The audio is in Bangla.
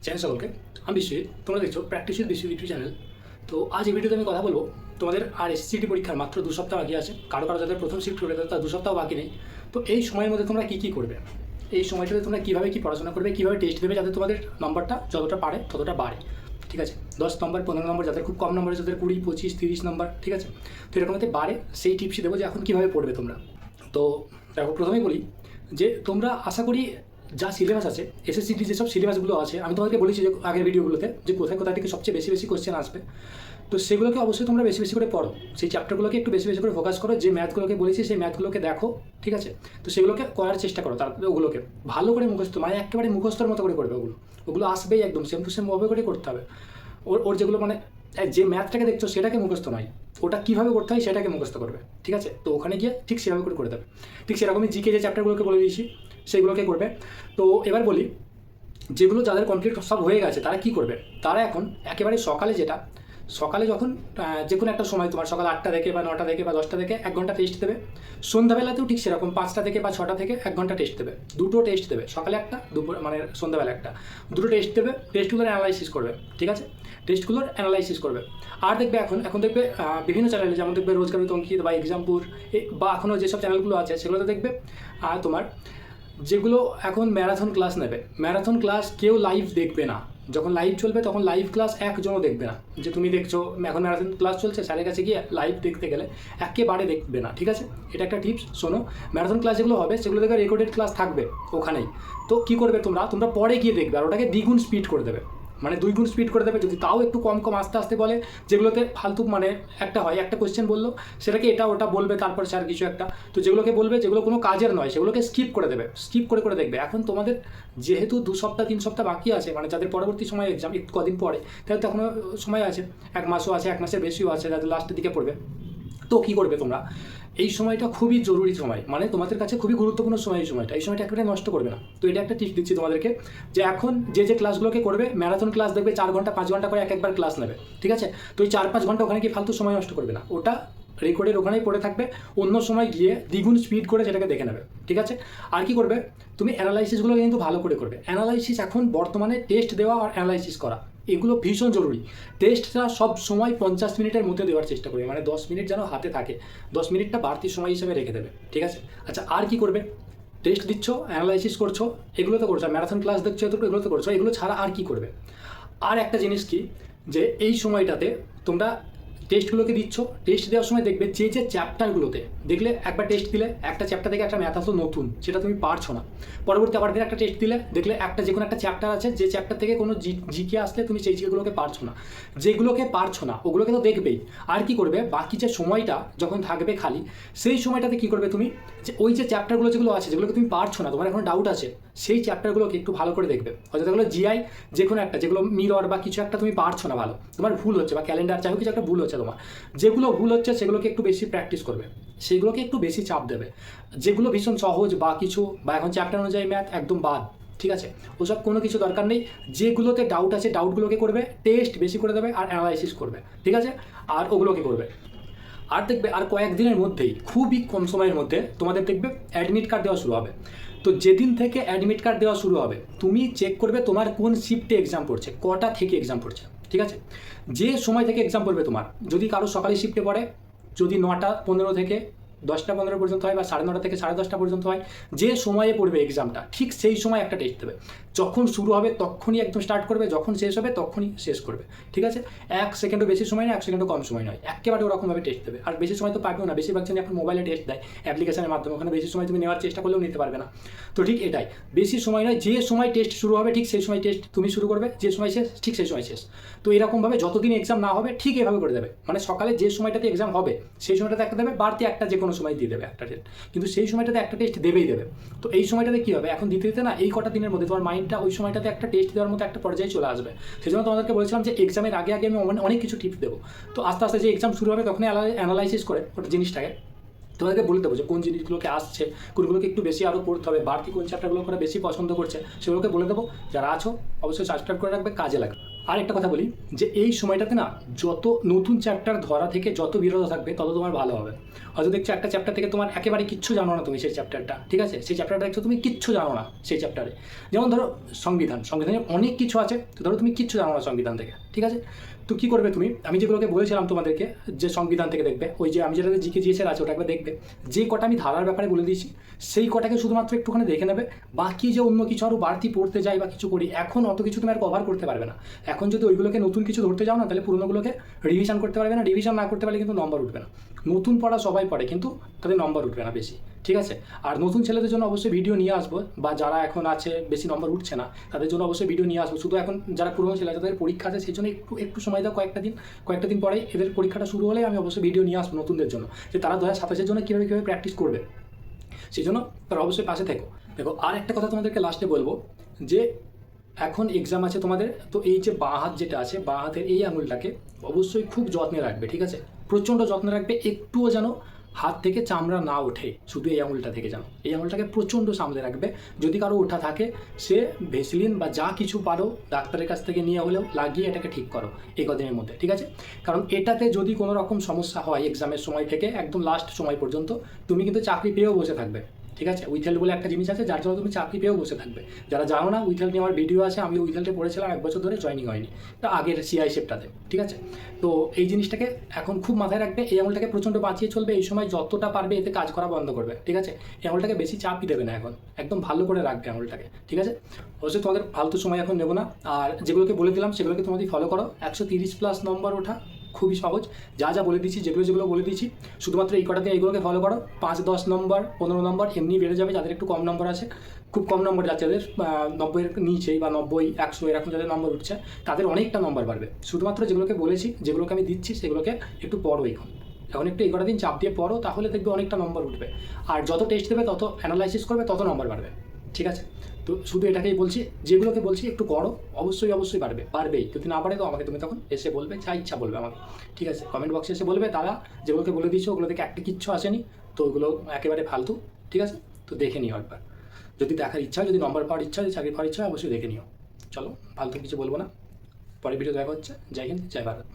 চ্যানেল সকলকে আমি বিশ্বজিৎ, তোমরা দেখছো practice with Biswajit YouTube channel. তো আজ এই ভিডিওতে আমি কথা বলবো তোমাদের আর এসএসসিটি পরীক্ষার মাত্র 2 সপ্তাহ বাকি আছে। কারো যাদের প্রথম শিফট করে তার 2 সপ্তাহ বাকি নেই। তো এই সময়ের মধ্যে তোমরা কী করবে, এই সময়টাতে তোমরা কীভাবে পড়াশোনা করবে, কীভাবে টেস্ট দেবে যাতে তোমাদের নম্বরটা যতটা পারে ততটা বাড়ে। ঠিক আছে, 10 নম্বর 15 নম্বর, যাদের খুব কম নম্বরে যাদের 20 25 30 নম্বর, ঠিক আছে। তো এরকম যাতে বাড়ে সেই টিপসই দেবো যে এখন কীভাবে পড়বে তোমরা। তো দেখো, প্রথমেই বলি যে তোমরা আশা করি যা সিলেবাস আছে এসএসসিটি যেসব সিলেবাসগুলো আছে, আমি তোমাদেরকে বলেছি যে আগের ভিডিওগুলোতে যে কোথায় কোথায় থেকে সবচেয়ে বেশি কোশ্চেন আসবে। তো সেগুলোকে অবশ্যই তোমরা বেশি করে পড়ো, সেই চ্যাপ্টারগুলোকে একটু বেশি করে ফোকাস করো। যে ম্যাথগুলোকে বলেছি সেই ম্যাথগুলোকে দেখো, ঠিক আছে। তো সেগুলোকে করার চেষ্টা করো, তারপরে ওগুলোকে ভালো করে মুখস্থ, মানে একেবারে মুখস্থর মতো করে করবে। ওগুলো আসবেই, একদম সেম টু সেম ভাবে করে করতে হবে। ওর যেগুলো মানে যে ম্যাথটাকে দেখছো সেটাকে মুখস্থ নয়, ওটা কীভাবে করতে হয় সেটাকে মুখস্থ করবে, ঠিক আছে। তো ওখানে গিয়ে ঠিক সেভাবে করে দেবে। ঠিক সেরকমই জিকে যে চ্যাপ্টারগুলোকে বলে দিয়েছি সেইগুলোকে করবে। তো এবার বলি, যেগুলো যাদের কমপ্লিট সব হয়ে গেছে তারা কি করবে। তারা এখন একেবারে সকালে যখন যে কোনো একটা সময় তোমার সকাল 8টা থেকে বা 9টা থেকে বা 10টা থেকে 1 ঘন্টা টেস্ট দেবে। সন্ধ্যাবেলাতেও ঠিক সেরকম 5টা থেকে বা 6টা থেকে 1 ঘন্টা টেস্ট দেবে। দুটো টেস্ট দেবে, সকালে একটা, দুপুর মানে সন্ধ্যাবেলা একটা, দুটো টেস্ট দেবে। টেস্টগুলোর অ্যানালাইসিস করবে, ঠিক আছে। টেস্টগুলোর অ্যানালাইসিস করবে। আর দেখবে এখন দেখবে বিভিন্ন চ্যানেলে, যেমন দেখবে রোজগার উইথ অঙ্কিত বা এক্সামপুর বা এখনও যেসব চ্যানেলগুলো আছে সেগুলোতে দেখবে তোমার যেগুলো এখন ম্যারাথন ক্লাস নেবে। ম্যারাথন ক্লাস কেউ লাইভ দেখবে না, যখন লাইভ চলবে তখন লাইভ ক্লাস একজনও দেখবে না। যে তুমি দেখছো এখন ম্যারাথন ক্লাস চলছে, স্যারের কাছে গিয়ে লাইভ দেখতে গেলে একেবারে দেখবে না, ঠিক আছে। এটা একটা টিপস শোনো। ম্যারাথন ক্লাস যেগুলো হবে সেগুলো দেখবে রেকর্ডেড ক্লাস থাকবে ওখানেই। তো কী করবে তোমরা পরে গিয়ে দেখবে আর ওটাকে দ্বিগুণ স্পিড করে দেবে, মানে 2 গুণ স্পিড করে দেবে। যদি তাও একটু কম আস্তে বলে, যেগুলোতে ফালতু মানে একটা কোয়েশ্চেন বললো সেটাকে এটা ওটা বলবে, তারপর স্যার কিছু একটা। তো যেগুলোকে বলবে যেগুলো কোনো কাজের নয় সেগুলোকে স্কিপ করে দেবে, স্কিপ করে দেখবে। এখন তোমাদের যেহেতু 2 সপ্তাহ 3 সপ্তাহ বাকি আছে, মানে যাদের পরবর্তী সময় এক্সাম একটু কদিন পরে, তাহলে তখনও সময় আছে, 1 মাসও আছে, 1 মাসের বেশিও আছে, যাদের লাস্টের দিকে পড়বে। তো কী করবে তোমরা, এই সময়টা খুবই জরুরি সময়, মানে তোমাদের কাছে খুবই গুরুত্বপূর্ণ সময়। এই সময়টা একেবারে নষ্ট করবে না। তো এটা একটা টিপস দিচ্ছি তোমাদেরকে, যে এখন যে ক্লাসগুলোকে করবে, ম্যারাথন ক্লাস দেখবে 4 ঘন্টা 5 ঘন্টা করে একবার ক্লাস নেবে, ঠিক আছে। তো এই 4-5 ঘন্টা ওখানে কি ফালতু সময় নষ্ট করবে না, ওটা রেকর্ডের ওখানেই পড়ে থাকবে। অন্য সময় গিয়ে দ্বিগুণ স্পিড করে সেটাকে দেখে নেবে, ঠিক আছে। আর কি করবে, তুমি অ্যানালাইসিসগুলো কিন্তু ভালো করে করবে। অ্যানালাইসিস এখন বর্তমানে টেস্ট দেওয়া আর অ্যানালাইসিস করা এগুলো ভীষণ জরুরি। টেস্টটা সব সময় 50 মিনিটের মধ্যে দেওয়ার চেষ্টা করবে, মানে 10 মিনিট যেন হাতে থাকে, 10 মিনিটটা বাড়তি সময় হিসেবে রেখে দেবে, ঠিক আছে। আচ্ছা, আর কি করবে, টেস্ট দিচ্ছ, অ্যানালাইসিস করছো, এগুলো তো করছো, ম্যারাথন ক্লাস দেখছো, এগুলো তো করছো। এগুলো ছাড়া আর কি করবে, আর একটা জিনিস কি, যে এই সময়টাতে তোমরা টেস্টগুলোকে দিচ্ছ, টেস্ট দেওয়ার সময় দেখবে যে চ্যাপ্টারগুলোতে দেখলে একবার টেস্ট দিলে একটা চ্যাপ্টার থেকে একটা ম্যাথ আসলো নতুন, সেটা তুমি পারছো না, পরবর্তী আবার একটা টেস্ট দিলে দেখলে যে কোনো একটা চ্যাপ্টার আছে, যে চ্যাপ্টার থেকে কোনো জিকে আসলে তুমি সেই জিকেগুলোকে পারছো না, ওগুলোকে তো দেখবেই। আর কি করবে, বাকি যে সময়টা যখন থাকবে খালি, সেই সময়টাতে কি করবে তুমি, যে ওই যে চ্যাপ্টারগুলো যেগুলো আছে, যেগুলোকে তুমি পারছো না, তোমার এখন ডাউট আছে, সেই চ্যাপ্টারগুলোকে একটু ভালো করে দেখবে। হয়তো যেগুলো জিআই, যে কোনো একটা, যেগুলো মিরর বা কিছু একটা তুমি পারছো না ভালো, তোমার ভুল হচ্ছে, বা ক্যালেন্ডার চাই হোক কিছু একটা ভুল হচ্ছে তোমার, যেগুলো ভুল হচ্ছে সেগুলোকে একটু বেশি প্র্যাকটিস করবে, সেগুলোকে একটু বেশি চাপ দেবে। যেগুলো ভীষণ সহজ বা কিছু, বা এখন চ্যাপ্টার অনুযায়ী ম্যাথ একদম বাদ, ঠিক আছে, ওসব কোনো কিছু দরকার নেই। যেগুলোতে ডাউট আছে ডাউটগুলোকে করবে, টেস্ট বেশি করে দেবে আর অ্যানালাইসিস করবে, ঠিক আছে। আর ওগুলোকে করবে। আর দেখবে আর কয়েকদিনের মধ্যেই, খুবই কম সময়ের মধ্যে তোমাদের দেখবে অ্যাডমিট কার্ড দেওয়া শুরু হবে। তো যেদিন থেকে অ্যাডমিট কার্ড দেওয়া শুরু হবে, তুমি চেক করবে তোমার কোন শিফটে এক্সাম পড়ছে, কটা থেকে এক্সাম পড়ছে, ঠিক আছে। যে সময় থেকে এক্সাম পড়বে তোমার, যদি কারো সকালে শিফটে পড়ে, যদি 9টা 15 থেকে 10টা 15 পর্যন্ত হয়, বা 9:30 থেকে 10:30 পর্যন্ত হয়, যে সময়ে পড়বে এক্সামটা, ঠিক সেই সময় একটা টেস্ট দেবে। যখন শুরু হবে তখনই একদম স্টার্ট করবে, যখন শেষ হবে তখনই শেষ করবে, ঠিক আছে। 1 সেকেন্ডও বেশি সময় নয়, 1 সেকেন্ডও কম সময় নয়, একেবারে ওরকমভাবে টেস্ট দেবে। আর বেশি সময় তো পাবেও না, বেশিরভাগ জনই এখন মোবাইলে টেস্ট দেয় অ্যাপ্লিকেশনের মাধ্যমে, ওখানে বেশি সময় তুমি নেওয়ার চেষ্টা করলেও নিতে পারবে না। তো ঠিক এটাই, বেশি সময় নয়, যে সময় টেস্ট শুরু হবে ঠিক সেই সময় টেস্ট তুমি শুরু করবে, যে সময় শেষ ঠিক সেই সময় শেষ। তো এরকমভাবে যতদিন এক্সাম না হবে ঠিক এভাবে করে দেবে, মানে সকালে যে সময়টাতে এক্সাম হবে সেই সময়টাতে একটা দেবে, বাড়তি একটা যে কোনো সময় দিয়ে দেবে একটা টেস্ট, কিন্তু সেই সময়টাতে একটা টেস্ট দেবেই দেবে। তো এই সময়টাতে কী হবে, এখন দিতে না, এই কটা দিনের মধ্যে তোমার মাইন্ডটা ওই সময়টাতে একটা টেস্ট দেওয়ার মতো একটা পর্যায়ে চলে আসবে। সেই জন্য তোমাদেরকে বলেছিলাম যে এক্সামের আগে আমি অনেক কিছু টিপস দেবো। তো আস্তে আস্তে যে এক্সাম শুরু হবে তখনই অ্যানালাইসিস করে ওটা জিনিসটাকে তোমাদেরকে বলে দেবো যে কোন জিনিসগুলোকে আসছে, কোনগুলোকে একটু বেশি আরও পড়তে হবে, বাড়তি কোন চ্যাপ্টারগুলো করে বেশি পছন্দ করছে সেগুলোকে বলে দেবো। যারা আছো অবশ্যই সাবস্ক্রাইব করে রাখবে, কাজে লাগবে। আর একটা কথা বলি যে এই সময়টাতে না যত নতুন চ্যাপ্টার ধরা থেকে যত বিরত থাকবে তত তোমার ভালো হবে। হয়তো দেখছো একটা চ্যাপ্টার থেকে তোমার একেবারে কিচ্ছু জানো না তুমি সেই চ্যাপ্টারটা, ঠিক আছে, সেই চ্যাপ্টারটা দেখছো তুমি কিচ্ছু জানো না সেই চ্যাপ্টারে। যেমন ধরো সংবিধানে অনেক কিছু আছে, তো ধরো তুমি কিচ্ছু জানো না সংবিধান থেকে, ঠিক আছে। তো কী করবে তুমি, আমি যেগুলোকে বলেছিলাম তোমাদেরকে যে সংবিধান থেকে দেখবে, ওই যে আমি যেটা জিকে জিএসের আছে ওটা একবার দেখবে, যে কটা আমি ধারার ব্যাপারে বলে দিয়েছি সেই কটাকে শুধুমাত্র একটুখানি দেখে নেবে। বাকি যে অন্য কিছু আরও বাড়তি পড়তে যাই বা কিছু করি, এখন অত কিছু তুমি আর কভার করতে পারবে না। এখন যদি ওইগুলোকে নতুন কিছু ধরতে যাও না, তাহলে পুরোনোগুলোকে রিভিশন করতে পারবে না। রিভিশন না করতে পারলে কিন্তু নম্বর উঠবে না। নতুন পড়া সবাই পড়ে, কিন্তু তাদের নম্বর উঠবে না বেশি, ঠিক আছে। আর নতুন ছেলেদের জন্য অবশ্যই ভিডিও নিয়ে আসবো, বা যারা এখন আছে বেশি নম্বর উঠছে না তাদের জন্য অবশ্যই ভিডিও নিয়ে আসবো। শুধু এখন যারা পুরোনো ছেলে তাদের পরীক্ষা আছে সেই জন্য একটু সময় দাও, কয়েকটা দিন পরে এদের পরীক্ষাটা শুরু হলে আমি অবশ্যই ভিডিও নিয়ে আসবো নতুনদের জন্য, যে তারা 2027-এর জন্য কীভাবে প্র্যাকটিস করবে, সেই জন্য তারা অবশ্যই পাশে থেকো। দেখো আর একটা কথা তোমাদেরকে লাস্টে বলবো, যে এখন এক্সাম আছে তোমাদের, তো এই যে বাঁ হাত যেটা আছে, বাঁ হাতের এই আঙুলটাকে অবশ্যই খুব যত্নে রাখবে, ঠিক আছে, প্রচণ্ড যত্নে রাখবে। একটুও যেন হাত থেকে চামড়া না ওঠে, শুধু এই আঙুলটা থেকে যেন, এই আঙুলটাকে প্রচণ্ড সামলে রাখবে। যদি কারো ওঠা থাকে সে ভেসলিন বা যা কিছু পারো ডাক্তারের কাছ থেকে নিয়ে হলেও লাগিয়ে এটাকে ঠিক করো এই কদিনের মধ্যে, ঠিক আছে। কারণ এটাতে যদি কোনো রকম সমস্যা হয় এক্সামের সময় থেকে একদম লাস্ট সময় পর্যন্ত, তুমি কিন্তু চাকরি পেয়েও বসে থাকবে, ঠিক আছে। উইথহেল্ড বলে একটা জিনিস আছে যার জন্য তুমি চাকরি পেয়েও বসে থাকবে। যারা জানো না, উইথহেল্ড নিয়ে আমার ভিডিও আছে, আমি উইথহেল্ডে পড়েছিলাম 1 বছর ধরে, জয়েনিং হয়নি, তা আগের সিআই শেপটাতে, ঠিক আছে। তো এই জিনিসটাকে এখন খুব মাথায় রাখবে, এই আঙুলটাকে প্রচণ্ড বাঁচিয়ে চলবে। এই সময় যতটা পারবে এতে কাজ করা বন্ধ করবে, ঠিক আছে। এই আঙুলটাকে বেশি চাপই দেবে না, এখন একদম ভালো করে রাখবে আঙুলটাকে, ঠিক আছে। অবশ্যই তোমাদের ফালতু সময় এখন নেবো না। আর যেগুলোকে বলে দিলাম সেগুলোকে তোমাদের ফলো করো। 130+ নম্বর ওঠা খুবই সহজ। যা যা বলে দিচ্ছি, যেগুলো বলে দিচ্ছি, শুধুমাত্র এই কটাতে এইগুলোকে ফলো করো। 5-10 নম্বর 15 নম্বর এমনি বেড়ে যাবে যাদের একটু কম নম্বর আছে, খুব কম নম্বর যাচ্ছে যাদের 90-এর নিচেই বা 90-100 এরকম যাদের নম্বর উঠছে তাদের অনেকটা নম্বর বাড়বে। শুধুমাত্র যেগুলোকে বলেছি, যেগুলোকে আমি দিচ্ছি সেগুলোকে একটু পড়ো। এখন একটু এই কটা দিন চাপ দিয়ে পড়ো, তাহলে দেখবে অনেকটা নম্বর উঠবে। আর যত টেস্ট দেবে তত অ্যানালাইসিস করবে তত নম্বর বাড়বে, ঠিক আছে। তো শুধু এটাকেই বলছি, যেগুলোকে বলছি একটু করো, অবশ্যই পারবেই। যদি না পারে তো আমাকে তুমি তখন এসে বলবে, যা ইচ্ছা বলবে আমাকে, ঠিক আছে। কমেন্ট বক্সে এসে বলবে দাদা যেগুলোকে বলে দিচ্ছ ওগুলো থেকে একটা কিচ্ছু আসেনি, তো ওগুলো একেবারে ফালতু, ঠিক আছে। তো দেখে নিও একবার, যদি দেখার ইচ্ছা হয়, যদি নম্বর পাওয়ার ইচ্ছা হয়, চাকরি পাওয়ার ইচ্ছা হয়, অবশ্যই দেখে নিও। চলো, ফালতু কিছু বলবো না, পরের ভিডিও দেখা হচ্ছে। জয় হিন্দ, জয় ভারত।